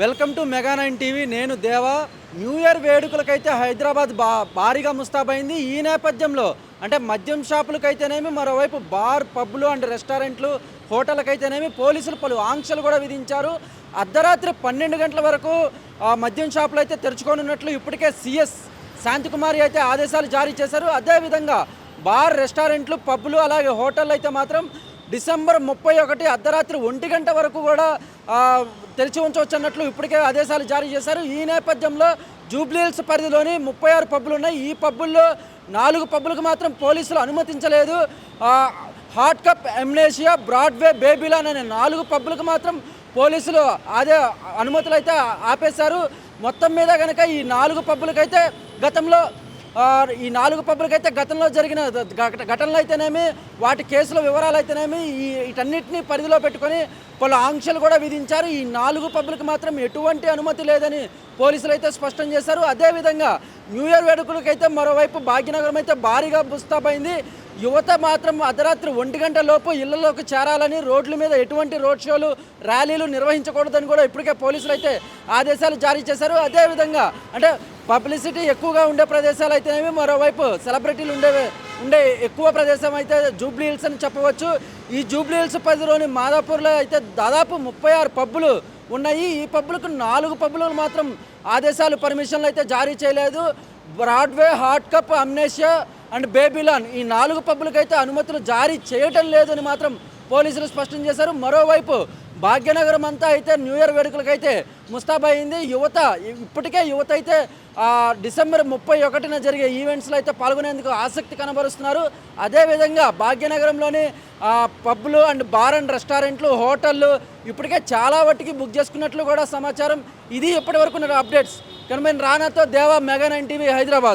Welcome to mega 9 TV. నేను దేవా. New year వేడుకలకైతే Hyderabad భారీగా ముస్తాబైంది. ఈ నేపథ్యంలో అంటే మద్యం షాపులకైతేనేమి, మరోవైపు బార్ పబ్లు అండ్ రెస్టారెంట్లు హోటళ్ళకైతేనేమి పోలీసులు పలు ఆంక్షలు కూడా విధించారు. అర్ధరాత్రి 12 గంటల వరకు మద్యం షాపులు అయితే తెరుచుకోనున్నట్లు ఇప్పటికే సీఎస్ శాంతికుమారి అయితే ఆదేశాలు జారీ చేశారు. అదేవిధంగా బార్ రెస్టారెంట్లు పబ్లు అలాగే హోటళ్ళు అయితే మాత్రం డిసెంబర్ 31 అర్ధరాత్రి 1 గంట వరకు కూడా తెరిచి ఉంచవచ్చు అన్నట్లు ఇప్పటికే ఆదేశాలు జారీ చేశారు. ఈ నేపథ్యంలో జూబ్లీహిల్స్ పరిధిలోని 36 పబ్బులు ఉన్నాయి. ఈ పబ్బుల్లో 4 పబ్బులకు మాత్రం పోలీసులు అనుమతించలేదు. హాట్ కప్, అమ్నేషియా, బ్రాడ్వే, బేబీలాన్ అనే 4 పబ్బులకు మాత్రం పోలీసులు అదే అనుమతులు అయితే ఆపేశారు. మొత్తం మీద కనుక ఈ 4 పబ్బులకైతే గతంలో గతంలో జరిగిన ఘటనలు అయితేనేమి, వాటి కేసుల వివరాలు అయితేనేమి వీటన్నిటిని పరిధిలో పెట్టుకొని పలు ఆంక్షలు కూడా విధించారు. ఈ 4 పబ్బులకు మాత్రం ఎటువంటి అనుమతి లేదని పోలీసులు అయితే స్పష్టం చేశారు. అదేవిధంగా న్యూ ఇయర్ వేడుకలకైతే మరోవైపు భాగ్యనగరం అయితే భారీగా ముస్తాబైంది. యువత మాత్రం అర్ధరాత్రి 1 గంట లోపు ఇళ్లలోకి చేరాలని, రోడ్ల మీద ఎటువంటి రోడ్ షోలు, ర్యాలీలు నిర్వహించకూడదని కూడా ఇప్పటికే పోలీసులు అయితే ఆదేశాలు జారీ చేశారు. అదేవిధంగా అంటే పబ్లిసిటీ ఎక్కువగా ఉండే ప్రదేశాలు అయితేనేమి, మరోవైపు సెలబ్రిటీలు ఉండే ఎక్కువ ప్రదేశం అయితే జూబ్లీహిల్స్ అని చెప్పవచ్చు. ఈ జూబ్లీహిల్స్ పరిధిలోని మాదాపూర్లో అయితే దాదాపు 36 పబ్బులు ఉన్నాయి. ఈ పబ్బులకు 4 పబ్బులకు మాత్రం ఆదేశాలు, పర్మిషన్లు అయితే జారీ చేయలేదు. Broadway, hot cup, Amnesia and Babylon ఈ 4 పబ్బులకైతే అనుమతులు జారీ చేయటం లేదని మాత్రం పోలీసులు స్పష్టం చేశారు. మరోవైపు భాగ్యనగరం అంతా అయితే న్యూ ఇయర్ వేడుకలకైతే ముస్తాబైంది. ఇప్పటికే యువత అయితే డిసెంబర్ 31న జరిగే ఈవెంట్స్లో అయితే పాల్గొనేందుకు ఆసక్తి కనబరుస్తున్నారు. అదేవిధంగా భాగ్యనగరంలోని పబ్లు అండ్ బార్ అండ్ రెస్టారెంట్లు, హోటళ్ళు ఇప్పటికే చాలా వాటికి బుక్ చేసుకున్నట్లు కూడా సమాచారం. ఇది ఇప్పటి వరకు అప్డేట్స్. కనుమ రానాతో దేవా, మెగా 9 టీవీ, హైదరాబాద్.